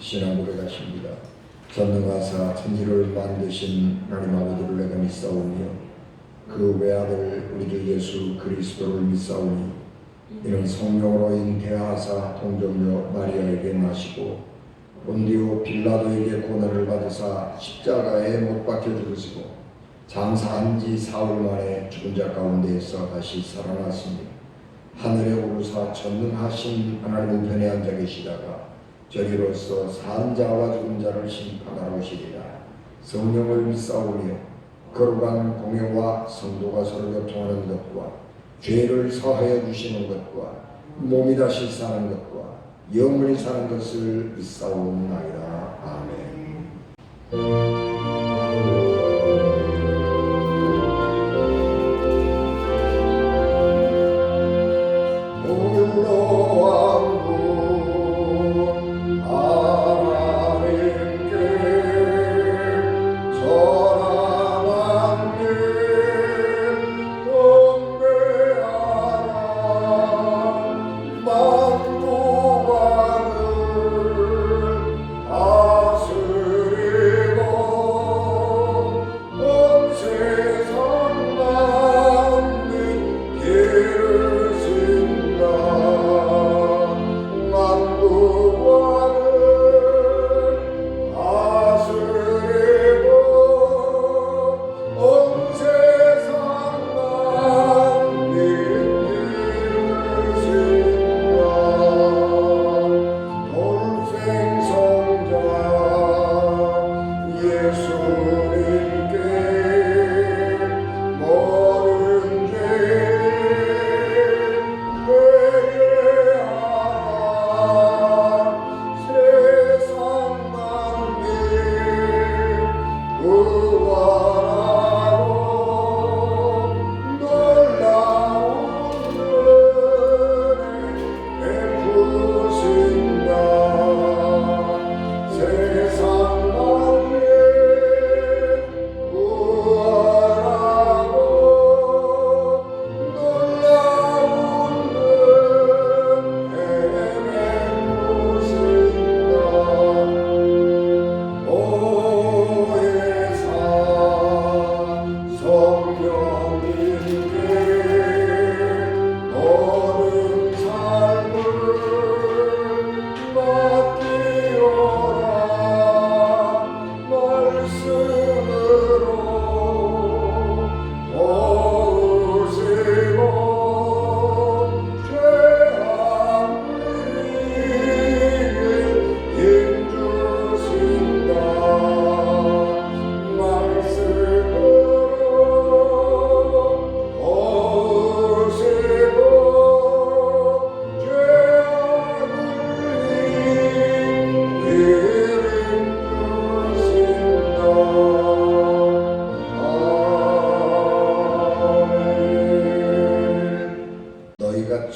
신앙 고백하십니다. 전능하사 천지를 만드신 하나님 아버지를 내가 믿사오며 그 외아들 우리 주 예수 그리스도를 믿사오니 이는 성령으로 잉태하사 동정녀 마리아에게 나시고 본디오 빌라도에게 고난을 받으사 십자가에 못 박혀 죽으시고 장사한 지 사흘 만에 죽은 자 가운데에서 다시 살아났으니 하늘에 오르사 전능하신 하나님 우편에 앉아 계시다가 저리로서 산 자와 죽은 자를 심판하러 오시리라. 성령을 믿사오며 거룩한 공회와 성도가 서로 교통하는 것과 죄를 사하여 주시는 것과 몸이 다시 사는 것과 영원히 사는 것을 믿사오나이다. 아멘.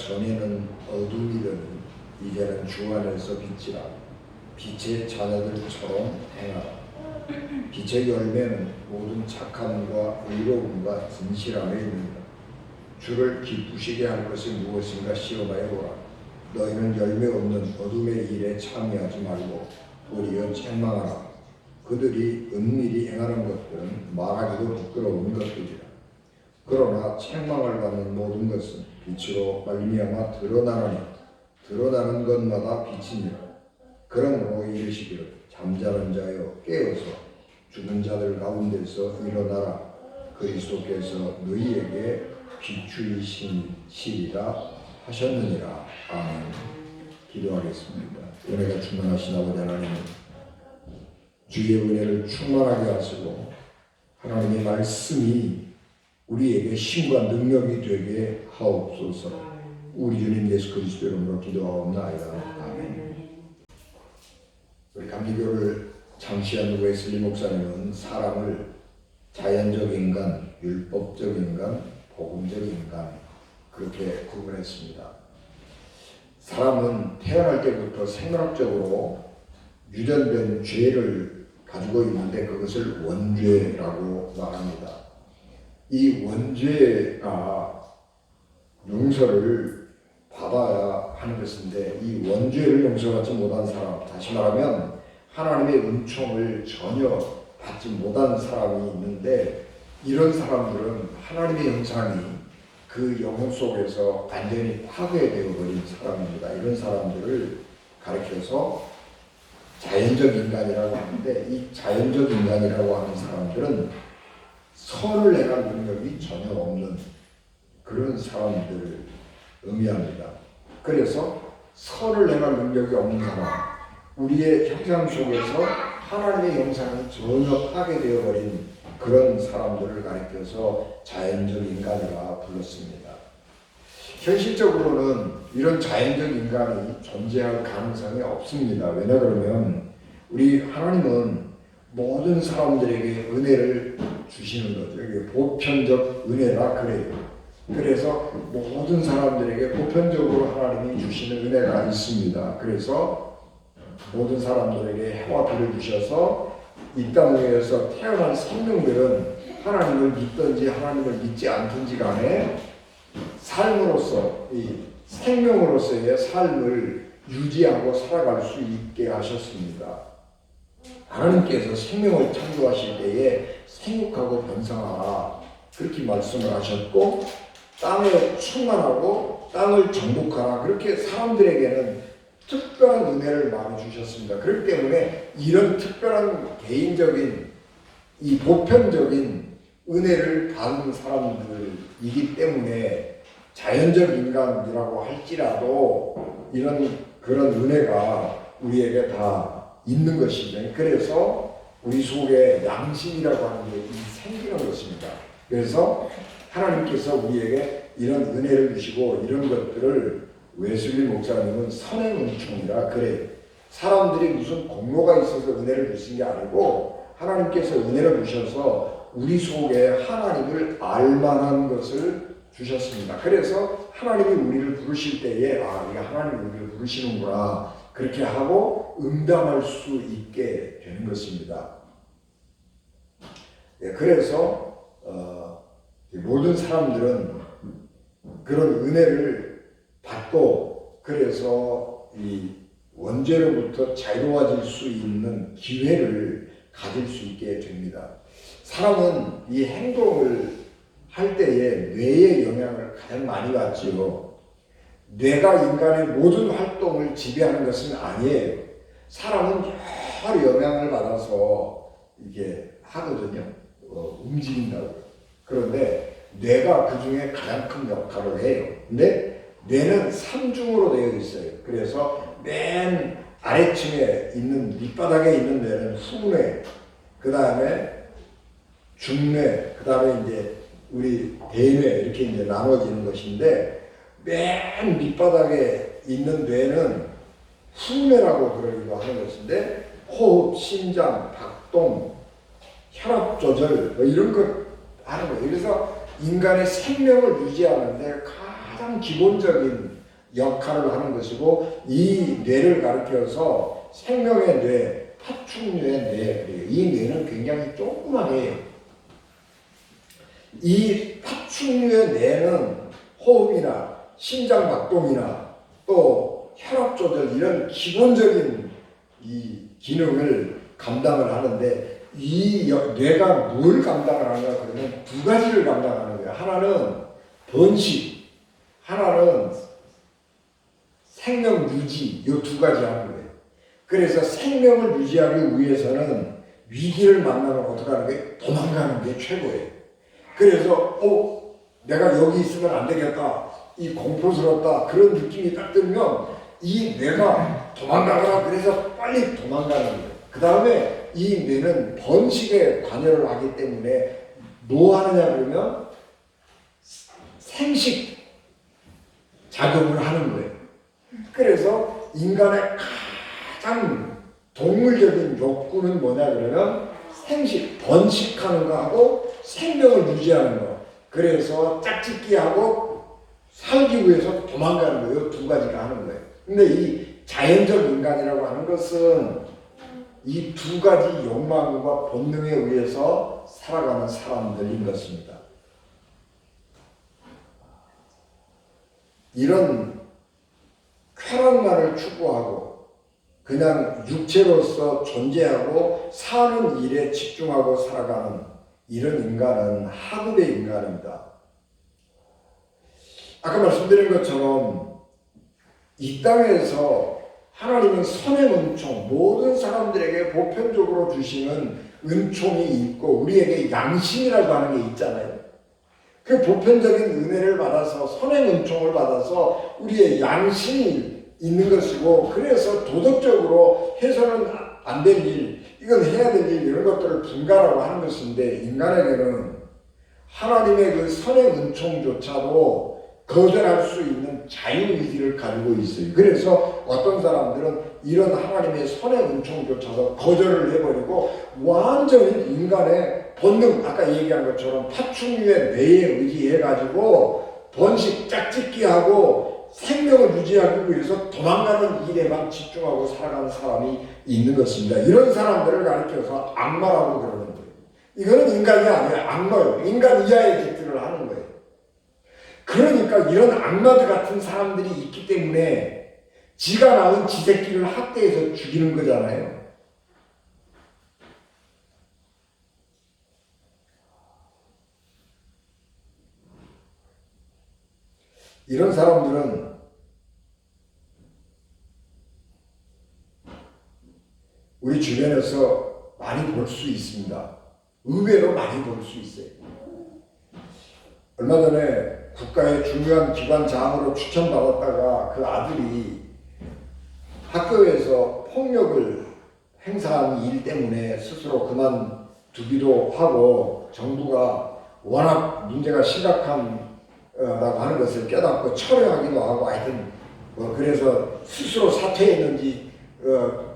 전에는 어둠이더니 이제는 주 안에서 빛이라. 빛의 자녀들처럼 행하라. 빛의 열매는 모든 착함과 의로움과 진실함에 이릅니다. 주를 기쁘시게 할 것이 무엇인가 시험하여 보라. 너희는 열매 없는 어둠의 일에 참여하지 말고 도리어 책망하라. 그들이 은밀히 행하는 것들은 말하기도 부끄러운 것들이라. 그러나 책망을 받는 모든 것은 빛으로 말미암아 드러나느니 드러나는 것마다 빛이니라. 그러므로 이르시기를 잠자는 자여 깨어서 죽은 자들 가운데서 일어나라. 그리스도께서 너희에게 비추이시리라 하셨느니라. 아멘. 기도하겠습니다. 은혜가 충만하신 아버지 하나님, 주의 은혜를 충만하게 하시고 하나님의 말씀이 우리에게 힘과 능력이 되게 하옵소서. 우리 주님 예수 그리스도 이름으로 기도하옵나이다. 아멘. 우리 감리교를 창시한 웨슬리 목사님은 사람을 자연적 인간, 율법적 인간, 복음적 인간 그렇게 구분했습니다. 사람은 태어날 때부터 생물학적으로 유전된 죄를 가지고 있는데 그것을 원죄라고 말합니다. 이 원죄가 용서를 받아야 하는 것인데 이 원죄를 용서받지 못한 사람, 다시 말하면 하나님의 은총을 전혀 받지 못한 사람이 있는데, 이런 사람들은 하나님의 형상이 그 영혼 속에서 완전히 파괴되어 버린 사람입니다. 이런 사람들을 가리켜서 자연적 인간이라고 하는데, 이 자연적 인간이라고 하는 사람들은 선을 행할 능력이 전혀 없는 그런 사람들을 의미합니다. 그래서 선을 행할 능력이 없는 사람, 우리의 형상 속에서 하나님의 형상이 전혀 파괴되어 버린 그런 사람들을 가리켜서 자연적 인간이라 불렀습니다. 현실적으로는 이런 자연적 인간이 존재할 가능성이 없습니다. 왜냐 그러면 우리 하나님은 모든 사람들에게 은혜를 주시는 거죠. 이게 보편적 은혜라 그래요. 그래서 모든 사람들에게 보편적으로 하나님이 주시는 은혜가 있습니다. 그래서 모든 사람들에게 해와 비를 주셔서 이 땅 위에서 태어난 생명들은 하나님을 믿든지 하나님을 믿지 않든지 간에 삶으로서, 이 생명으로서의 삶을 유지하고 살아갈 수 있게 하셨습니다. 하나님께서 생명을 창조하실 때에 생육하고 번성하라 그렇게 말씀을 하셨고, 땅에 충만하고 땅을 정복하라 그렇게 사람들에게는 특별한 은혜를 많이 주셨습니다. 그렇기 때문에 이런 특별한 개인적인 이 보편적인 은혜를 받은 사람들이기 때문에 자연적 인간이라고 할지라도 이런 그런 은혜가 우리에게 다 있는 것이죠. 그래서 우리 속에 양심이라고 하는 게 생기는 것입니다. 그래서 하나님께서 우리에게 이런 은혜를 주시고 이런 것들을 웨슬리 목사님은 선행 은총이라 그래요. 사람들이 무슨 공로가 있어서 은혜를 주신 게 아니고 하나님께서 은혜를 주셔서 우리 속에 하나님을 알만한 것을 주셨습니다. 그래서 하나님이 우리를 부르실 때에 우리가 하나님이 우리를 부르시는구나 그렇게 하고 응답할 수 있게 되는 것입니다. 그래서 모든 사람들은 그런 은혜를 받고 그래서 이 원죄로부터 자유로워질 수 있는 기회를 가질 수 있게 됩니다. 사람은 이 행동을 할 때에 뇌의 영향을 가장 많이 받지요. 뇌가 인간의 모든 활동을 지배하는 것은 아니에요. 사람은 여러 영향을 받아서 이게 하거든요. 움직인다고. 그런데 뇌가 그 중에 가장 큰 역할을 해요. 근데 뇌는 삼중으로 되어 있어요. 그래서 맨 아래층에 있는 밑바닥에 있는 뇌는 후뇌, 그 다음에 중뇌, 그 다음에 이제 우리 대뇌 이렇게 이제 나눠지는 것인데, 맨 밑바닥에 있는 뇌는 후뇌라고 그러기도 하는 것인데, 호흡, 심장, 박동, 혈압 조절 뭐 이런 것 하는 거예요. 그래서 인간의 생명을 유지하는데 가장 기본적인 역할을 하는 것이고, 이 뇌를 가리켜서 생명의 뇌, 파충류의 뇌, 이 뇌는 굉장히 조그만해요. 이 파충류의 뇌는 호흡이나 심장 박동이나 또 혈압 조절 이런 기본적인 이 기능을 감당을 하는데, 이 뇌가 뭘 감당을 하는가 그러면 두 가지를 감당하는 거예요. 하나는 번식, 하나는 생명 유지, 이 두 가지 하는 거예요. 그래서 생명을 유지하기 위해서는 위기를 만나면 어떻게 하는 게 도망가는 게 최고예요. 그래서 내가 여기 있으면 안 되겠다, 이 공포스럽다 그런 느낌이 딱 들면 이 뇌가 도망가거라 그래서 빨리 도망가는 거예요. 그 다음에 이 뇌는 번식에 관여를 하기 때문에 뭐 하느냐 그러면 생식 작용을 하는 거예요. 그래서 인간의 가장 동물적인 욕구는 뭐냐 그러면 생식, 번식하는 거하고 생명을 유지하는 거. 그래서 짝짓기하고 살기 위해서 도망가는 거예요. 두 가지가 하는 거예요. 근데 이 자연적 인간이라고 하는 것은 이 두 가지 욕망과 본능에 의해서 살아가는 사람들인 것입니다. 이런 쾌락만을 추구하고 그냥 육체로서 존재하고 사는 일에 집중하고 살아가는 이런 인간은 하급의 인간입니다. 아까 말씀드린 것처럼 이 땅에서 하나님은 선의 은총, 모든 사람들에게 보편적으로 주시는 은총이 있고 우리에게 양심이라고 하는 게 있잖아요. 그 보편적인 은혜를 받아서 선의 은총을 받아서 우리의 양심이 있는 것이고, 그래서 도덕적으로 해서는 안 될 일, 이건 해야 될 일, 이런 것들을 분간하고 하는 것인데, 인간에게는 하나님의 그 선의 은총조차도 거절할 수 있는 자유의지를 가지고 있어요. 그래서 어떤 사람들은 이런 하나님의 선의 은총조차도 거절을 해버리고 완전히 인간의 본능, 아까 얘기한 것처럼 파충류의 뇌에 의지해가지고 번식, 짝짓기하고 생명을 유지하기 위해서 도망가는 일에만 집중하고 살아가는 사람이 있는 것입니다. 이런 사람들을 가리켜서 악마라고 그러는 거예요. 이거는 인간이 아니에요. 악마예요. 인간 이하의 짓들을 하는 거예요. 그러니까 이런 악마들 같은 사람들이 있기 때문에 지가 낳은 지 새끼를 학대해서 죽이는 거잖아요. 이런 사람들은 우리 주변에서 많이 볼 수 있습니다. 의외로 많이 볼 수 있어요. 얼마 전에 국가의 중요한 기관장으로 추천받았다가 그 아들이 학교에서 폭력을 행사한 일 때문에 스스로 그만두기도 하고, 정부가 워낙 문제가 심각한 라고 하는 것을 깨닫고 철회하기도 하고, 하여튼 그래서 스스로 사퇴했는지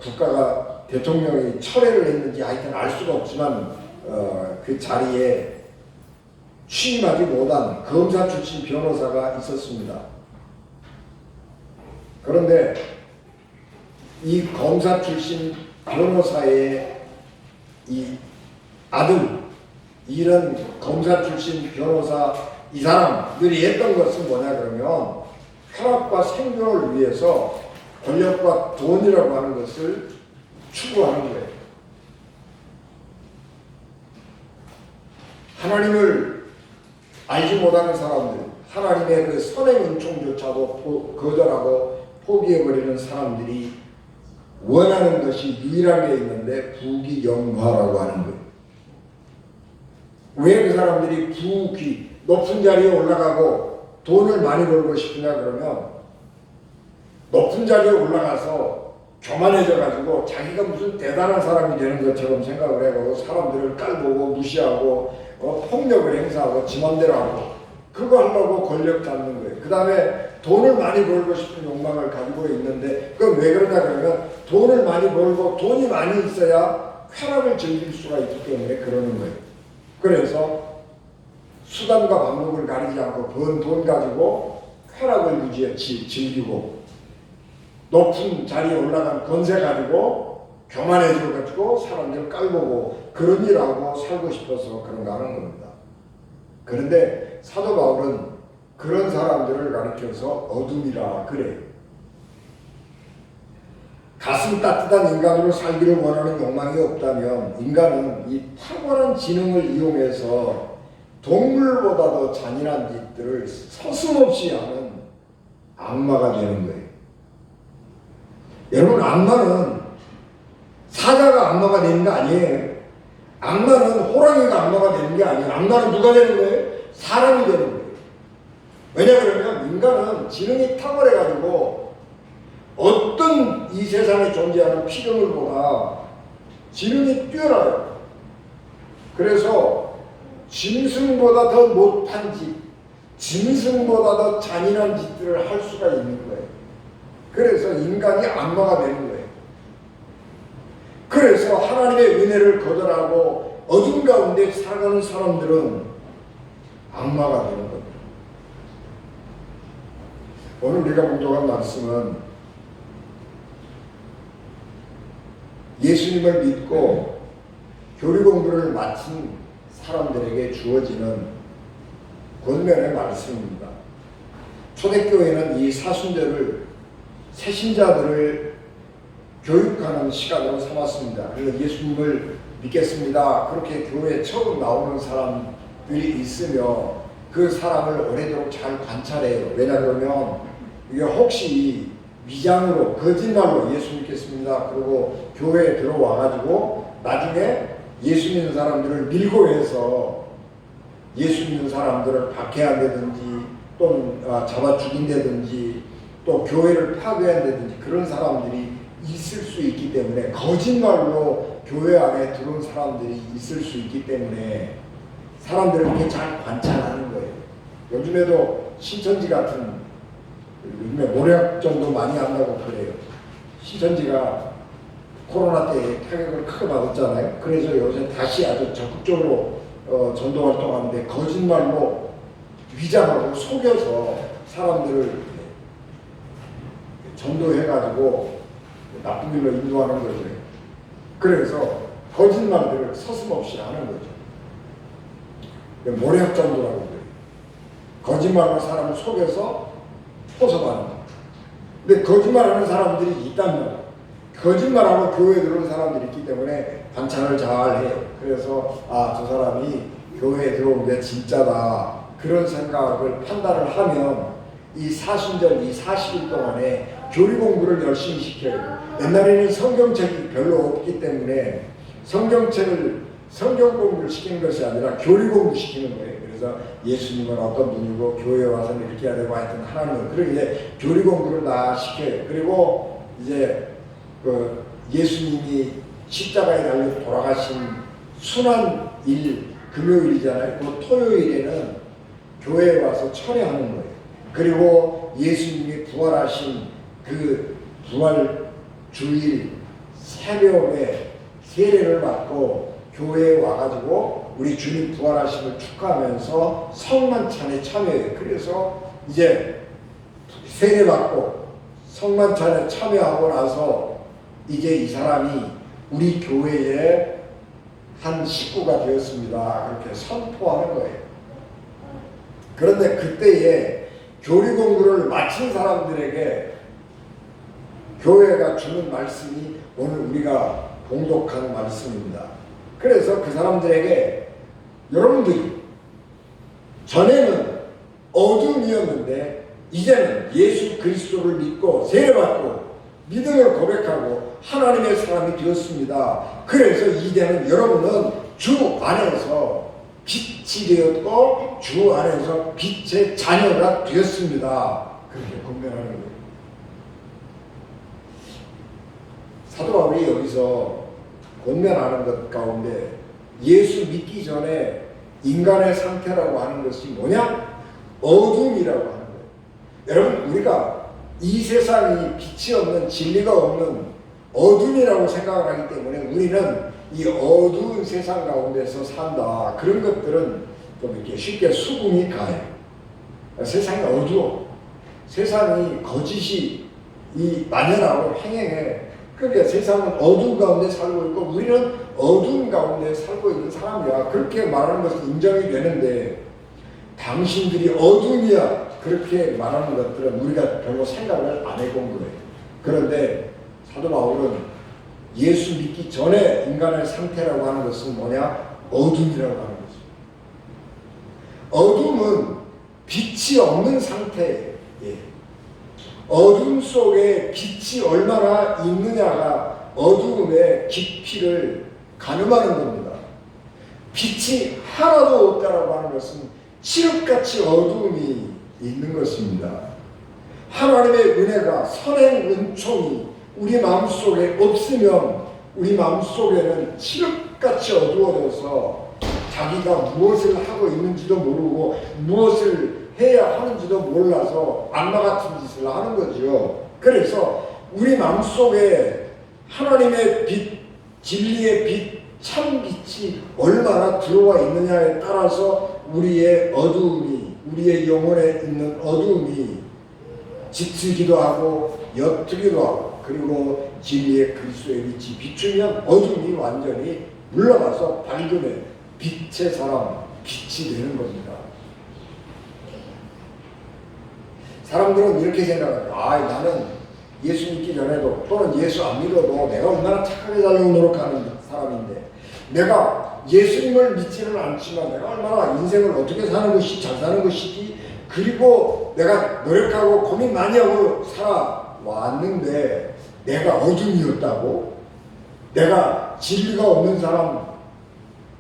국가가 대통령이 철회를 했는지 하여튼 알 수가 없지만 그 자리에 취임하지 못한 검사 출신 변호사가 있었습니다. 그런데 이 검사 출신 변호사의 이 아들, 이런 검사 출신 변호사 이 사람들이 했던 것은 뭐냐 그러면 쾌락과 생존을 위해서 권력과 돈이라고 하는 것을 추구하는 거예요. 하나님을 알지 못하는 사람들, 하나님의 그 선의 은총조차도 거절하고 포기해버리는 사람들이 원하는 것이 유일하게 있는데 부귀영화라고 하는 거예요. 왜 그 사람들이 부귀, 높은 자리에 올라가고 돈을 많이 벌고 싶으냐 그러면 높은 자리에 올라가서 교만해져가지고 자기가 무슨 대단한 사람이 되는 것처럼 생각을 해가지고 사람들을 깔보고 무시하고 폭력을 행사하고 지맘대로 하고, 그거 하려고 권력 잡는 거예요. 그 다음에 돈을 많이 벌고 싶은 욕망을 가지고 있는데, 그건 왜 그러냐 그러면 돈을 많이 벌고 돈이 많이 있어야 쾌락을 즐길 수가 있기 때문에 그러는 거예요. 그래서 수단과 방법을 가리지 않고 번 돈 가지고 쾌락을 즐기고, 높은 자리에 올라간 권세 가지고 교만해져가지고 사람들을 깔보고 그런 일하고 살고 싶어서 그런가 하는 겁니다. 그런데 사도 바울은 그런 사람들을 가리켜서 어둠이라 그래요. 가슴 따뜻한 인간으로 살기를 원하는 욕망이 없다면 인간은 이 탁월한 지능을 이용해서 동물보다 더 잔인한 짓들을 서슴없이 하는 악마가 되는 거예요. 여러분, 악마는 사자가 악마가 되는 거 아니에요. 악마는 호랑이가 악마가 되는 게 아니에요. 악마는 누가 되는 거예요? 사람이 되는 거예요. 왜냐 그러면 인간은 지능이 탁월해가지고 어떤 이 세상에 존재하는 피조물보다 지능이 뛰어나요. 그래서 짐승보다 더 못한 짓, 짐승보다 더 잔인한 짓들을 할 수가 있는 거예요. 그래서 인간이 악마가 되는 거예요. 그래서 하나님의 은혜를 거절하고 어둠 가운데 살아가는 사람들은 악마가 되는 겁니다. 오늘 우리가 공독한 말씀은 예수님을 믿고 교리 공부를 마친 사람들에게 주어지는 권면의 말씀입니다. 초대교회는 이 사순절을 새신자들을 교육하는 시간으로 삼았습니다. 그래서 예수님을 믿겠습니다. 그렇게 교회에 처음 나오는 사람들이 있으며 그 사람을 오래도록 잘 관찰해요. 왜냐 그러면 이게 혹시 위장으로 거짓말로 예수 믿겠습니다. 그리고 교회에 들어와가지고 나중에 예수 믿는 사람들을 밀고 해서 예수 믿는 사람들을 박해한다든지 또는 잡아 죽인다든지 또 교회를 파괴한다든지 그런 사람들이 있을 수 있기 때문에 거짓말로 교회 안에 들어온 사람들이 있을 수 있기 때문에 사람들을 이렇게 잘 관찰하는 거예요. 요즘에도 신천지 같은 요즘에 모략전도 많이 한다고 그래요. 신천지가 코로나 때 타격을 크게 받았잖아요. 그래서 요새 다시 아주 적극적으로 전도 활동하는데 거짓말로 위장하고 속여서 사람들을 전도해가지고 나쁜 길로 인도하는 거죠. 그래서 거짓말들을 서슴없이 하는 거죠. 모략전도라고 그래요. 거짓말로 사람을 속여서 포섭하는 거예요. 근데 거짓말하는 사람들이 있단 말이에요. 거짓말하고 교회에 들어온 사람들이 있기 때문에 관찰을 잘 해요. 그래서 저 사람이 교회에 들어온 게 진짜다. 그런 생각을 판단을 하면 이 사순절, 이 40일 동안에 교리 공부를 열심히 시켜요. 옛날에는 성경책이 별로 없기 때문에 성경 공부를 시키는 것이 아니라 교리 공부 시키는 거예요. 그래서 예수님은 어떤 분이고 교회에 와서는 이렇게 해야 되고 하여튼 하나님은 그렇게 이제 교리 공부를 다 시켜요. 그리고 이제 그 예수님이 십자가에 달려 돌아가신 순환 일 금요일이잖아요. 그 토요일에는 교회에 와서 철회하는 거예요. 그리고 예수님이 부활하신 그 부활 주일 새벽에 세례를 받고 교회에 와가지고 우리 주님 부활하심을 축하하면서 성만찬에 참여해요. 그래서 이제 세례 받고 성만찬에 참여하고 나서 이제 이 사람이 우리 교회의 한 식구가 되었습니다. 그렇게 선포하는 거예요. 그런데 그때에 교리 공부를 마친 사람들에게 교회가 주는 말씀이 오늘 우리가 봉독한 말씀입니다. 그래서 그 사람들에게 여러분들이 전에는 어둠이었는데 이제는 예수 그리스도를 믿고 세례받고 믿음을 고백하고 하나님의 사람이 되었습니다. 그래서 이제는 여러분은 주 안에서 빛이 되었고 주 안에서 빛의 자녀가 되었습니다. 그렇게 권면하는 거예요. 사도 바울이 여기서 권면하는 것 가운데 예수 믿기 전에 인간의 상태라고 하는 것이 뭐냐? 어둠이라고 하는 거예요. 여러분 우리가 이 세상이 빛이 없는 진리가 없는 어둠이라고 생각을 하기 때문에 우리는 이 어두운 세상 가운데서 산다. 그런 것들은 좀 이렇게 쉽게 수긍이 가요. 세상이 어두워. 세상이 거짓이 만연하고 행행해. 그러니까 세상은 어두운 가운데 살고 있고 우리는 어두운 가운데 살고 있는 사람이야. 그렇게 말하는 것은 인정이 되는데 당신들이 어둠이야. 그렇게 말하는 것들은 우리가 별로 생각을 안 해본 거예요. 그런데 사도 바울은 예수 믿기 전에 인간의 상태라고 하는 것은 뭐냐? 어둠이라고 하는 것입니다. 어둠은 빛이 없는 상태예요. 어둠 속에 빛이 얼마나 있느냐가 어둠의 깊이를 가늠하는 겁니다. 빛이 하나도 없다라고 하는 것은 칠흑같이 어둠이 있는 것입니다. 하나님의 은혜가 선행 은총이 우리 마음속에 없으면 우리 마음속에는 칠흑같이 어두워져서 자기가 무엇을 하고 있는지도 모르고 무엇을 해야 하는지도 몰라서 악마 같은 짓을 하는 거죠. 그래서 우리 마음속에 하나님의 빛, 진리의 빛, 참 빛이 얼마나 들어와 있느냐에 따라서 우리의 어두움이, 우리의 영혼에 있는 어두움이 짙기도 하고 옅기도 하고 그리고 진리의 그리스도의 빛이 비추면 어둠이 완전히 물러가서 밝음의 빛의 사람, 빛이 되는 겁니다. 사람들은 이렇게 생각해요. 나는 예수 믿기 전에도 또는 예수 안 믿어도 내가 얼마나 착하게 살려고 노력하는 사람인데, 내가 예수님을 믿지는 않지만 내가 얼마나 인생을 어떻게 사는 것이 잘 사는 것이지, 그리고 내가 노력하고 고민 많이 하고 살아왔는데 내가 어둠이었다고, 내가 진리가 없는 사람,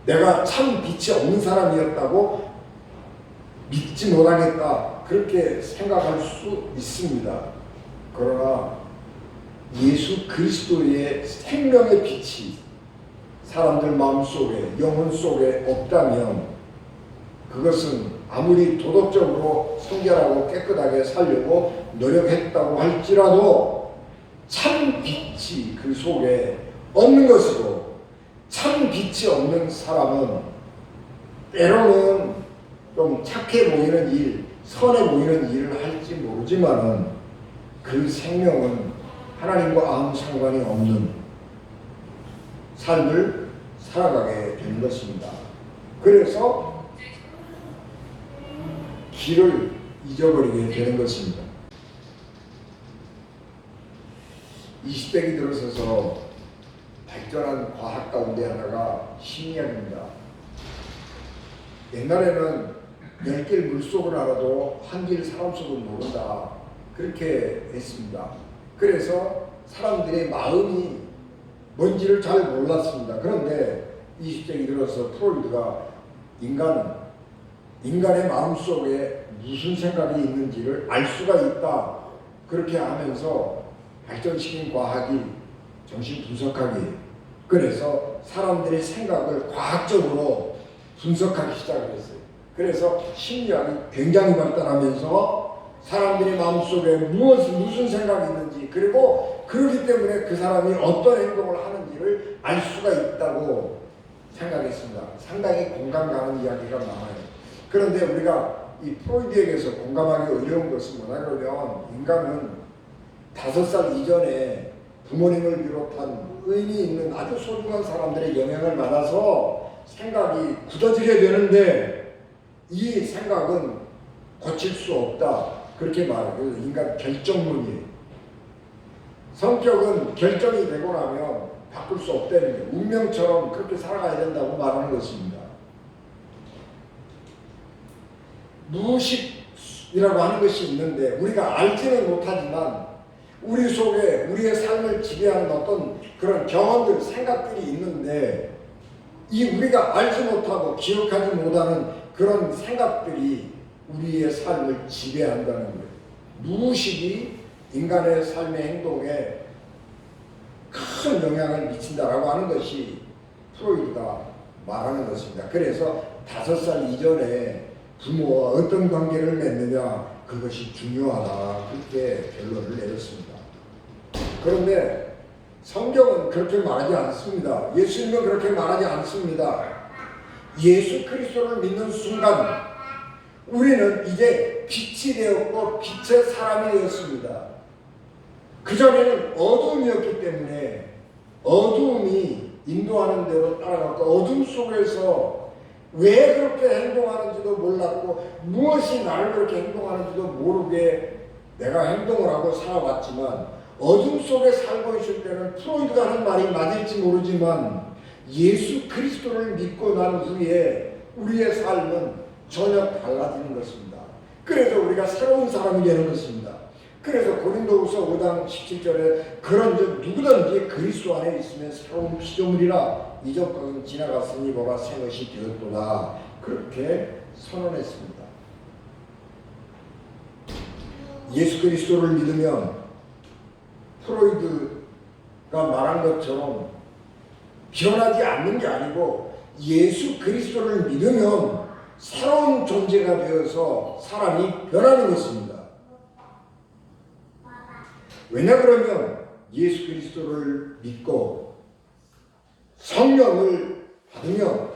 내가 참 빛이 없는 사람이었다고 믿지 못하겠다, 그렇게 생각할 수 있습니다. 그러나 예수 그리스도의 생명의 빛이 사람들 마음속에, 영혼 속에 없다면 그것은 아무리 도덕적으로 성결하고 깨끗하게 살려고 노력했다고 할지라도 참 빛이 그 속에 없는 것이고, 참 빛이 없는 사람은 때로는 좀 착해 보이는 일, 선해 보이는 일을 할지 모르지만은 그 생명은 하나님과 아무 상관이 없는 삶을 살아가게 되는 것입니다. 그래서 길을 잊어버리게 되는 것입니다. 20세기 들어서서 발전한 과학 가운데 하나가 심리학입니다. 옛날에는 10길 물속을 알아도 한 길 사람 속을 모른다, 그렇게 했습니다. 그래서 사람들의 마음이 뭔지를 잘 몰랐습니다. 그런데 20세기 들어서 프로이드가 인간의 마음속에 무슨 생각이 있는지를 알 수가 있다, 그렇게 하면서 발전시킨 과학이 정신분석학이, 그래서 사람들의 생각을 과학적으로 분석하기 시작을 했어요. 그래서 심리학이 굉장히 발달하면서 사람들의 마음속에 무슨 생각이 있는지, 그리고 그렇기 때문에 그 사람이 어떤 행동을 하는지를 알 수가 있다고 생각했습니다. 상당히 공감 가는 이야기가 많아요. 그런데 우리가 이 프로이드에게서 공감하기 어려운 것은 뭐냐 그러면, 인간은 5살 이전에 부모님을 비롯한 의미 있는 아주 소중한 사람들의 영향을 받아서 생각이 굳어지게 되는데, 이 생각은 고칠 수 없다, 그렇게 말해요. 인간 결정론이에요. 성격은 결정이 되고 나면 바꿀 수 없다는 게, 운명처럼 그렇게 살아가야 된다고 말하는 것입니다. 무의식이라고 하는 것이 있는데 우리가 알지는 못하지만 우리 속에 우리의 삶을 지배하는 어떤 그런 경험들, 생각들이 있는데, 이 우리가 알지 못하고 기억하지 못하는 그런 생각들이 우리의 삶을 지배한다는 거예요. 무의식이 인간의 삶의 행동에 큰 영향을 미친다라고 하는 것이 프로이드가 말하는 것입니다. 그래서 5살 이전에 부모와 어떤 관계를 맺느냐, 그것이 중요하다, 그렇게 결론을 내렸습니다. 그런데 성경은 그렇게 말하지 않습니다. 예수님은 그렇게 말하지 않습니다. 예수 그리스도를 믿는 순간 우리는 이제 빛이 되었고 빛의 사람이 되었습니다. 그전에는 어둠이었기 때문에 어둠이 인도하는 대로 따라갔고, 어둠 속에서 왜 그렇게 행동하는지도 몰랐고 무엇이 나를 그렇게 행동하는지도 모르게 내가 행동을 하고 살아왔지만, 어둠 속에 살고 있을 때는 프로이드가 하는 말이 맞을지 모르지만 예수 그리스도를 믿고 난 후에 우리의 삶은 전혀 달라지는 것입니다. 그래서 우리가 새로운 사람이 되는 것입니다. 그래서 고린도후서 5장 17절에 그런즉 누구든지 그리스도 안에 있으면 새로운 피조물이라, 이전 것은 지나갔으니 뭐가 새 것이 되었도다, 그렇게 선언했습니다. 예수 그리스도를 믿으면 프로이드가 말한 것처럼 변하지 않는 게 아니고, 예수 그리스도를 믿으면 새로운 존재가 되어서 사람이 변하는 것입니다. 왜냐 그러면 예수 그리스도를 믿고 성령을 받으면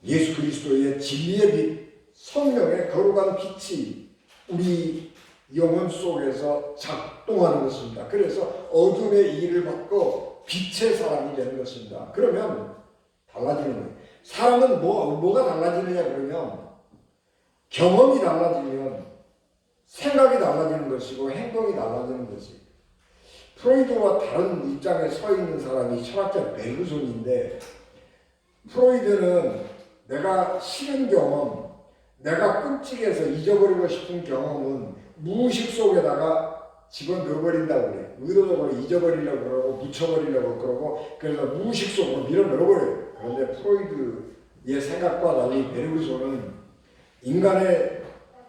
예수 그리스도의 진리의 빛, 성령의 거룩한 빛이 우리 영혼 속에서 작동하는 것입니다. 그래서 어둠의 일을 받고 빛의 사람이 되는 것입니다. 그러면 달라지는 거예요. 사람은 뭐가 달라지느냐 그러면, 경험이 달라지면 생각이 달라지는 것이고 행동이 달라지는 것이. 프로이드와 다른 입장에 서 있는 사람이 철학자 베르그손인데, 프로이드는 내가 싫은 경험, 내가 끔찍해서 잊어버리고 싶은 경험은 무의식 속에다가 집어넣어버린다고 그래. 의도적으로 잊어버리려고 그러고 묻혀버리려고 그러고, 그래서 무의식 속으로 밀어넣어버려요. 그런데 프로이드의 생각과 달리 베르그손은 인간의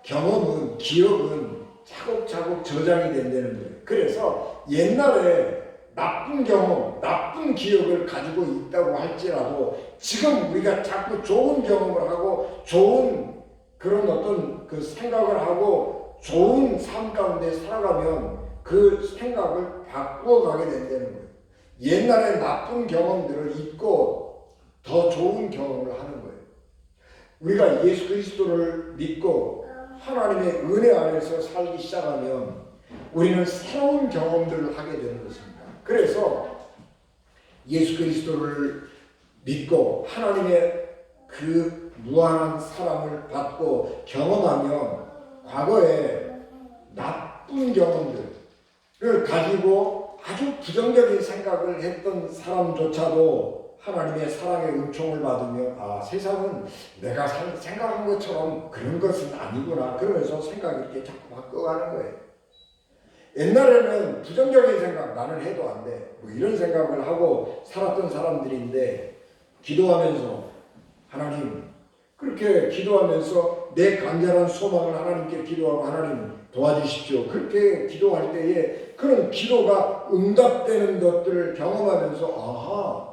경험은, 기억은 차곡차곡 저장이 된다는 거예요. 그래서 옛날에 나쁜 경험, 나쁜 기억을 가지고 있다고 할지라도 지금 우리가 자꾸 좋은 경험을 하고 좋은 그런 어떤 그 생각을 하고 좋은 삶 가운데 살아가면 그 생각을 바꾸어가게 된다는 거예요. 옛날에 나쁜 경험들을 잊고 더 좋은 경험을 하는 거예요. 우리가 예수 그리스도를 믿고 하나님의 은혜 안에서 살기 시작하면 우리는 새로운 경험들을 하게 되는 것입니다. 그래서 예수 그리스도를 믿고 하나님의 그 무한한 사랑을 받고 경험하면 과거에 나쁜 경험들을 가지고 아주 부정적인 생각을 했던 사람조차도 하나님의 사랑의 은총을 받으며 아, 세상은 내가 생각한 것처럼 그런 것은 아니구나 그러면서 생각을 이렇게 자꾸 바꿔가는 거예요. 옛날에는 부정적인 생각, 나는 해도 안 돼, 뭐 이런 생각을 하고 살았던 사람들인데, 기도하면서 하나님, 그렇게 기도하면서 내 간절한 소망을 하나님께 기도하고 하나님 도와주십시오. 그렇게 기도할 때에 그런 기도가 응답되는 것들을 경험하면서 아하,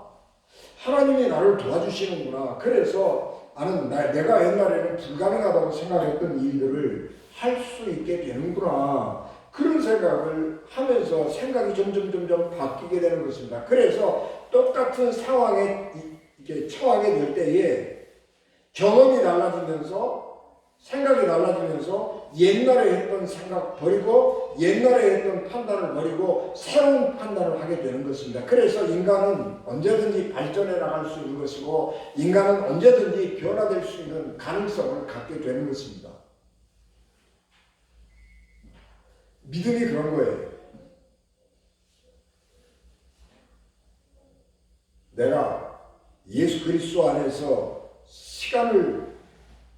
하나님이 나를 도와주시는구나. 그래서 나는 내가 옛날에는 불가능하다고 생각했던 일들을 할 수 있게 되는구나. 그런 생각을 하면서 생각이 점점 바뀌게 되는 것입니다. 그래서 똑같은 상황에 이렇게 처하게 될 때에 경험이 달라지면서 생각이 달라지면서 옛날에 했던 생각 버리고 옛날에 했던 판단을 버리고 새로운 판단을 하게 되는 것입니다. 그래서 인간은 언제든지 발전해 나갈 수 있는 것이고 인간은 언제든지 변화될 수 있는 가능성을 갖게 되는 것입니다. 믿음이 그런 거예요. 내가 예수 그리스도 안에서 시간을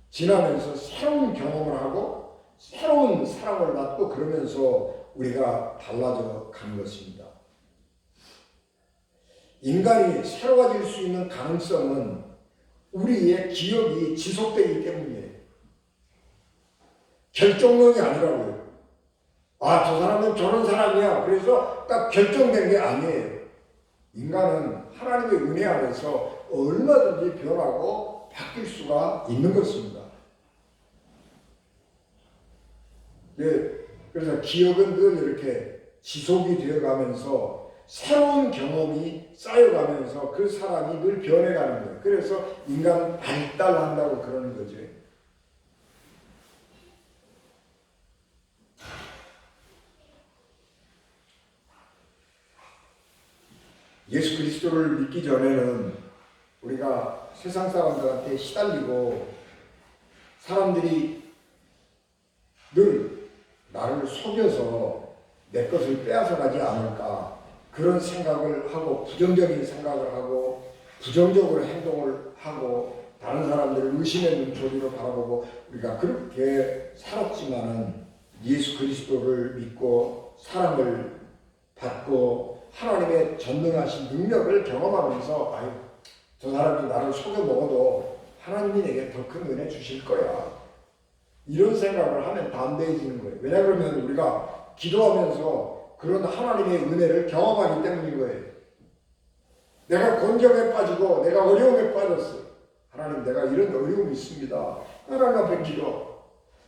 지나면서 새로운 경험을 하고 새로운 사랑을 받고 그러면서 우리가 달라져 간 것입니다. 인간이 새로워질 수 있는 가능성은 우리의 기억이 지속되기 때문이에요. 결정론이 아니라고요. 아, 저 사람은 저런 사람이야. 그래서 딱 결정된 게 아니에요. 인간은 하나님의 은혜 안에서 얼마든지 변하고 바뀔 수가 있는 것입니다. 네, 그래서 기억은 늘 이렇게 지속이 되어가면서 새로운 경험이 쌓여가면서 그 사람이 늘 변해가는 거예요. 그래서 인간은 발달한다고 그러는 거죠. 예수 그리스도를 믿기 전에는 우리가 세상 사람들한테 시달리고 사람들이 늘 나를 속여서 내 것을 빼앗아가지 않을까 그런 생각을 하고 부정적인 생각을 하고 부정적으로 행동을 하고 다른 사람들을 의심의 눈초리로 바라보고 우리가 그렇게 살았지만은 예수 그리스도를 믿고 사랑을 받고 하나님의 전능하신 능력을 경험하면서 아유, 저 사람이 나를 속여 먹어도 하나님이 내게 더 큰 은혜 주실 거야. 이런 생각을 하면 담대해지는 거예요. 왜냐 그러면 우리가 기도하면서 그런 하나님의 은혜를 경험하기 때문인 거예요. 내가 곤경에 빠지고 내가 어려움에 빠졌어요. 하나님 내가 이런 어려움이 있습니다. 하나님 앞에 기도.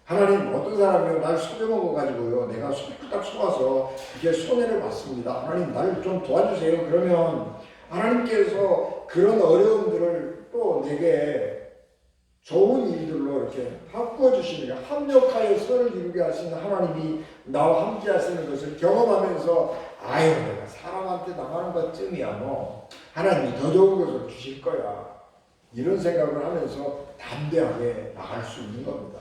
하나님 어떤 사람이 날 속여먹어가지고요 내가 딱 속아서 이렇게 손해를 봤습니다. 하나님 나를 좀 도와주세요. 그러면 하나님께서 그런 어려움들을 또 내게 좋은 일들로 이렇게 바꿔주시는 거예요. 합력하여 선을 이루게 하시는 하나님이 나와 함께 하시는 것을 경험하면서 아유 내가 사람한테 나가는 것쯤이야 뭐 하나님이 더 좋은 것을 주실 거야. 이런 생각을 하면서 담대하게 나갈 수 있는 겁니다.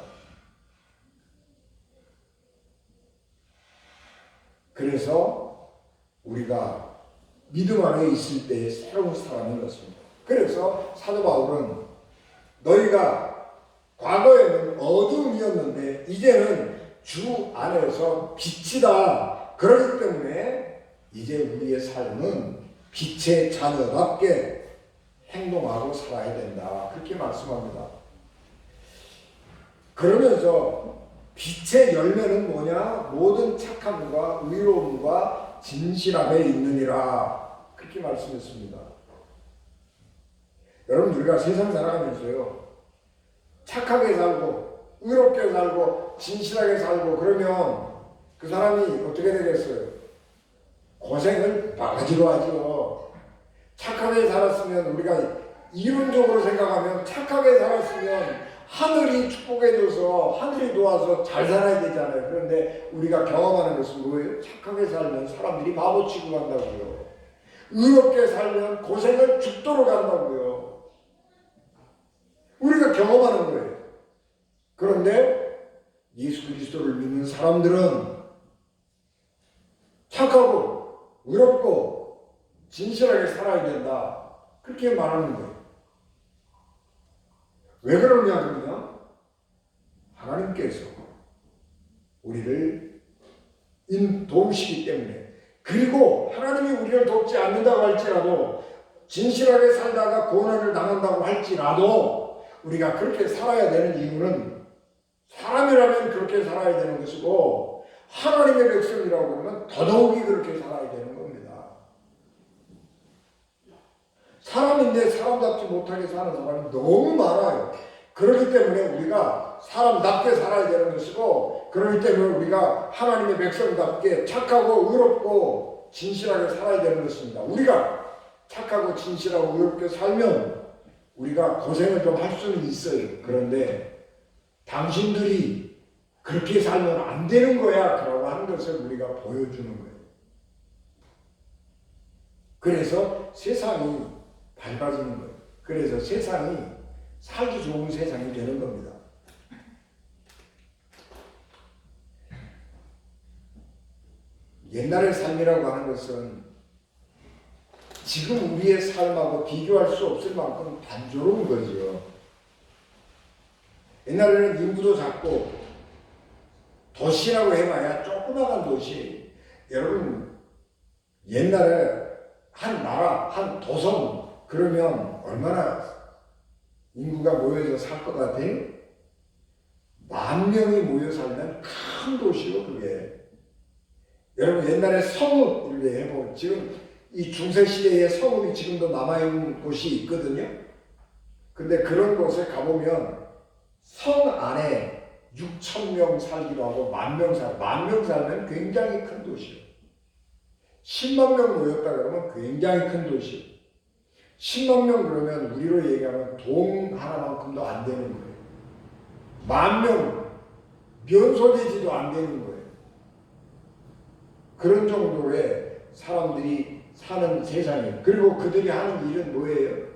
그래서 우리가 믿음 안에 있을 때의 새로운 사람인 것입니다. 그래서 사도 바울은 너희가 과거에는 어둠이었는데 이제는 주 안에서 빛이다. 그렇기 때문에 이제 우리의 삶은 빛의 자녀답게 행동하고 살아야 된다. 그렇게 말씀합니다. 그러면서 빛의 열매는 뭐냐? 모든 착함과 의로움과 진실함에 있느니라. 그렇게 말씀했습니다. 여러분, 우리가 세상 살아가면서요, 착하게 살고 의롭게 살고 진실하게 살고 그러면 그 사람이 어떻게 되겠어요? 고생을 바가지로 하죠. 착하게 살았으면, 우리가 이론적으로 생각하면 착하게 살았으면 하늘이 축복해줘서 하늘이 도와서 잘 살아야 되잖아요. 그런데 우리가 경험하는 것은 뭐예요? 착하게 살면 사람들이 바보 취급한다고요. 의롭게 살면 고생을 죽도록 한다고요. 우리가 경험하는 거예요. 그런데 예수 그리스도를 믿는 사람들은 착하고 의롭고 진실하게 살아야 된다. 그렇게 말하는 거예요. 왜 그러냐 그러면 하나님께서 우리를 도우시기 때문에, 그리고 하나님이 우리를 돕지 않는다고 할지라도, 진실하게 살다가 고난을 당한다고 할지라도 우리가 그렇게 살아야 되는 이유는 사람이라면 그렇게 살아야 되는 것이고 하나님의 백성이라고 그러면 더더욱이 그렇게 살아야 되는 겁니다. 사람인데 사람답지 못하게 사는 사람이 너무 많아요. 그렇기 때문에 우리가 사람답게 살아야 되는 것이고, 그렇기 때문에 우리가 하나님의 백성답게 착하고 의롭고 진실하게 살아야 되는 것입니다. 우리가 착하고 진실하고 의롭게 살면 우리가 고생을 좀 할 수는 있어요. 그런데 당신들이 그렇게 살면 안 되는 거야 라고 하는 것을 우리가 보여주는 거예요. 그래서 세상이 밝아지는 거예요. 그래서 세상이 살기 좋은 세상이 되는 겁니다. 옛날의 삶이라고 하는 것은 지금 우리의 삶하고 비교할 수 없을 만큼 단조로운 거죠. 옛날에는 인구도 작고 도시라고 해봐야 조그마한 도시. 여러분, 옛날에 한 나라, 한 도성 그러면 얼마나 인구가 모여서 살 것 같아요? 10,000명이 모여 살면 큰 도시요, 그게. 여러분, 옛날에 성읍 이렇게 해보면, 지금 이 중세시대에 성읍이 지금도 남아있는 곳이 있거든요. 근데 그런 곳에 가보면 성 안에 6,000명 살기도 하고 10,000명 살, 10,000명 살면 굉장히 큰 도시요. 10만 명 모였다 그러면 굉장히 큰 도시. 10만 명 그러면 우리로 얘기하면 동 하나만큼도 안 되는 거예요. 10,000명 면소되지도 안 되는 거예요. 그런 정도의 사람들이 사는 세상이에요. 그리고 그들이 하는 일은 뭐예요?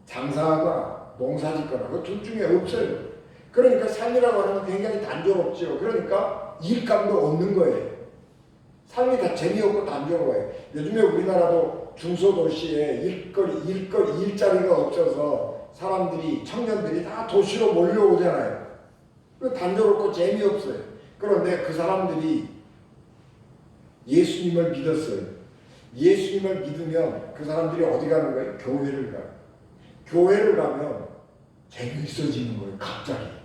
장사하거나 농사짓거나 그 둘 중에 없어요. 그러니까 삶이라고 하는 건 굉장히 단조롭죠. 그러니까 일감도 없는 거예요. 삶이 다 재미없고 단조로워요. 요즘에 우리나라도 중소도시에 일자리가 없어서 사람들이, 청년들이 다 도시로 몰려오잖아요. 단조롭고 재미없어요. 그런데 그 사람들이 예수님을 믿었어요. 예수님을 믿으면 그 사람들이 어디 가는 거예요? 교회를 가요. 교회를 가면 재미있어지는 거예요, 갑자기.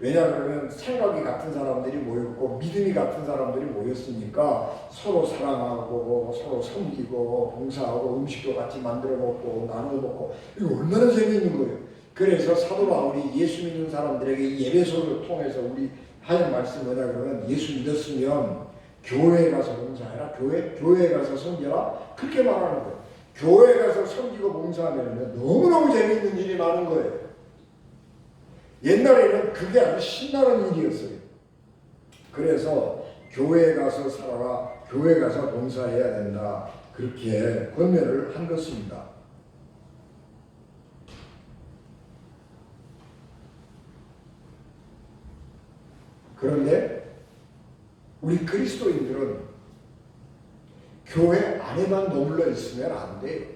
왜냐하면 생각이 같은 사람들이 모였고 믿음이 같은 사람들이 모였으니까 서로 사랑하고 서로 섬기고 봉사하고 음식도 같이 만들어 먹고 나누어 먹고, 이거 얼마나 재미있는 거예요. 그래서 사도 바울이 예수 믿는 사람들에게 예배소를 통해서 우리 하는 말씀이 뭐냐 그러면, 예수 믿었으면 교회에 가서 봉사해라, 교회에 가서 섬겨라, 그렇게 말하는 거예요. 교회에 가서 섬기고 봉사하면 너무너무 재미있는 일이 많은 거예요. 옛날에는 그게 아주 신나는 일이었어요. 그래서 교회에 가서 살아라, 교회에 가서 봉사해야 된다, 그렇게 권면을 한 것입니다. 그런데 우리 그리스도인들은 교회 안에만 머물러 있으면 안 돼요.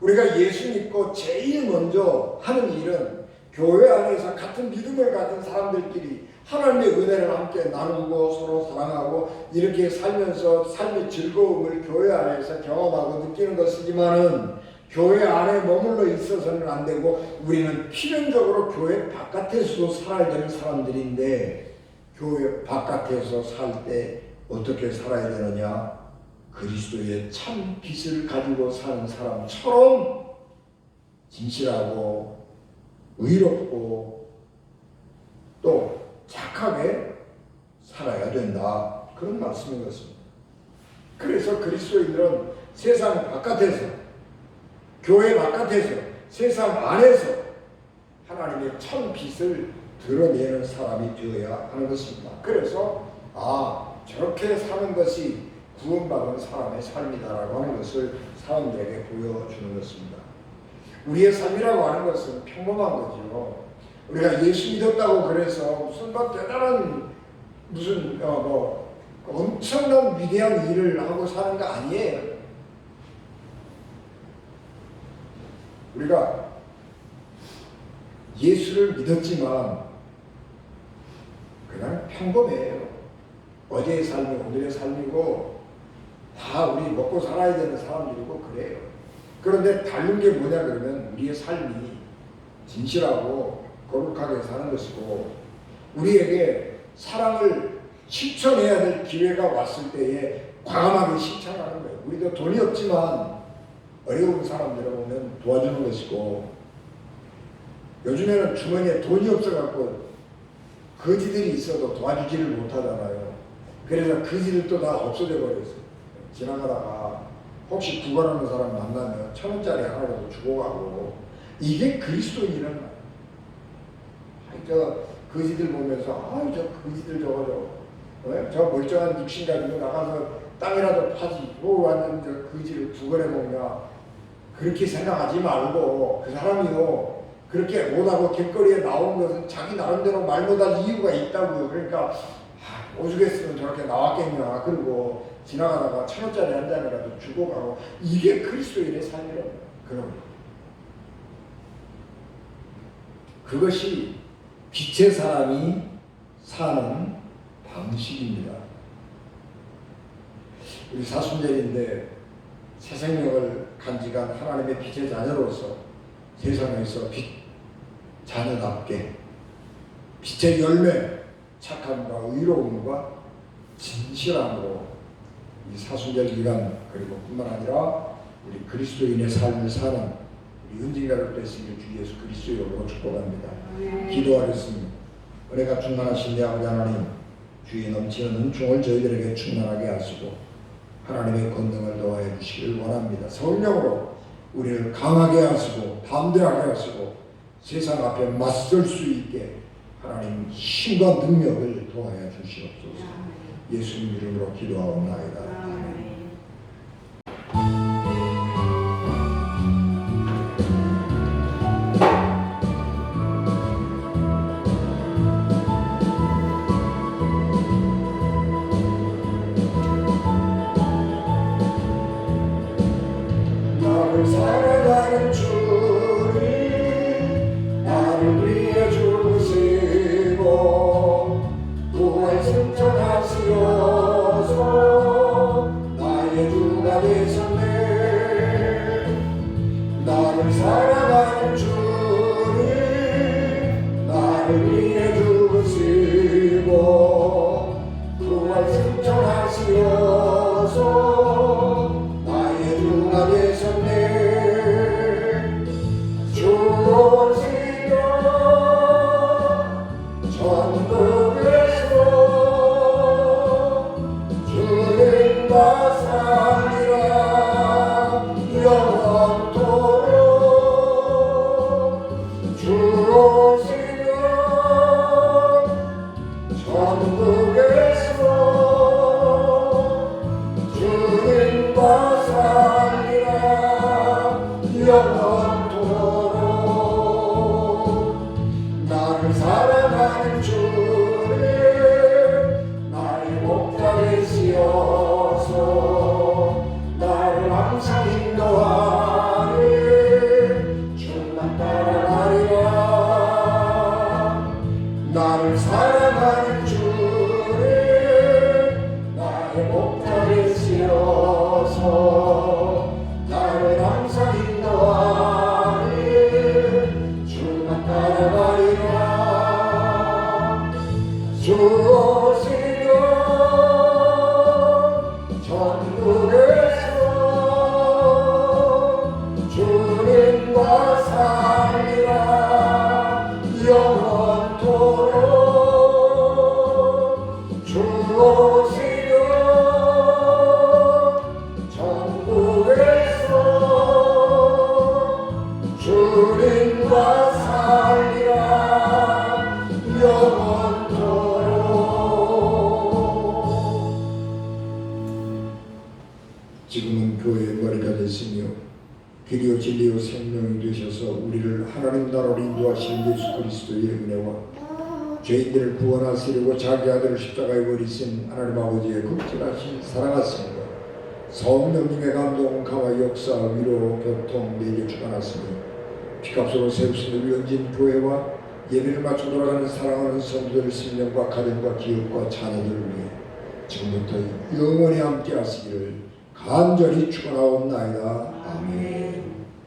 우리가 예수 믿고 제일 먼저 하는 일은 교회 안에서 같은 믿음을 가진 사람들끼리 하나님의 은혜를 함께 나누고 서로 사랑하고 이렇게 살면서 삶의 즐거움을 교회 안에서 경험하고 느끼는 것이지만은 교회 안에 머물러 있어서는 안 되고 우리는 필연적으로 교회 바깥에서도 살아야 되는 사람들인데 교회 바깥에서 살 때 어떻게 살아야 되느냐? 그리스도의 참 빛을 가지고 사는 사람처럼 진실하고 의롭고 또 착하게 살아야 된다. 그런 말씀인 것입니다. 그래서 그리스도인들은 세상 바깥에서, 교회 바깥에서, 세상 안에서 하나님의 참 빛을 드러내는 사람이 되어야 하는 것입니다. 그래서 저렇게 사는 것이 구원받은 사람의 삶이다라고 하는 것을 사람들에게 보여주는 것입니다. 우리의 삶이라고 하는 것은 평범한 거죠. 우리가 예수 믿었다고 그래서 무슨 대단한 무슨 엄청난 위대한 일을 하고 사는 거 아니에요. 우리가 예수를 믿었지만 그냥 평범해요. 어제의 삶이 오늘의 삶이고 다 우리 먹고 살아야 되는 사람들이고 그래요. 그런데 다른 게 뭐냐 그러면 우리의 삶이 진실하고 거룩하게 사는 것이고 우리에게 사랑을 실천해야 될 기회가 왔을 때에 과감하게 실천하는 거예요. 우리도 돈이 없지만 어려운 사람들을 보면 도와주는 것이고 요즘에는 주머니에 돈이 없어갖고 거지들이 있어도 도와주지를 못하잖아요. 그래서 거지들도 다 없어져 버렸어요. 지나가다가 혹시 구걸하는 사람 만나면 1,000원짜리 하나라도 주고 가고 이게 그리스도인이란 말이에요. 저 거지들 보면서 저 거지들 저 멀쩡한 육신 가지고 나가서 땅이라도 파지 뭐 왔는데 거지를 구걸해 먹냐 그렇게 생각하지 말고 그 사람이요 그렇게 못하고 길거리에 나온 것은 자기 나름대로 말 못할 이유가 있다고요. 그러니까 오죽했으면 저렇게 나왔겠냐. 그리고 지나가다가 1,000원짜리 한 잔이라도 주고 가고 이게 그리스도인의 삶이라고. 그럼 그것이 빛의 사람이 사는 방식입니다. 우리 사순절인데 새 생명을 간직한 하나님의 빛의 자녀로서 세상에서 빛 자녀답게 빛의 열매 착함과 의로움과 진실함으로 이 사순절 기간 그리고 뿐만 아니라 우리 그리스도인의 삶을 사는 우리 은진가족 되시길 주 예수 그리스도의 이름으로 축복합니다. 기도하겠습니다. 은혜가 충만하신 내 아버지 하나님 주의 넘치는 은총을 저희들에게 충만하게 하시고 하나님의 권능을 더하여 주시길 원합니다. 성령으로 우리를 강하게 하시고 담대하게 하시고 세상 앞에 맞설 수 있게 하나님 힘과 능력을 더하여 주시옵소서. 예수님 이름으로 기도하옵나이다. 아멘. 나를 사랑하는 주님 나를 위해 죽으시고 구원 승천하시어서 나의 주가 되셨네. 나를 사랑하는 주님 나를 위해 죽으시고 구원 승천하시어서 나의 주가 되셨네. 천국에서 주님과 살리라 영원토록 주 오시면 천국에서 주님과 살리라 영원토록 나를 사랑하는 주님 나의 목자 되시어서 지금은 교회의 머리가 됐으며 길이요 진리요 생명이 되셔서 우리를 하나님 나라로 인도하시는 예수 그리스도의 은혜와 죄인들을 구원하시려고 자기 아들을 십자가에 버리신 하나님 아버지의 극진하신 사랑하심과 성령님의 감동, 강화, 역사, 위로, 교통, 내게 주관하시니 피값으로 세우신 우리 연진 교회와 예배를 맞춰 돌아가는 사랑하는 성도들 생명과 가정과 기업과 자녀들을 위해 지금부터 영원히 함께 하시기를 간절히 축원하옵나이다. 아멘.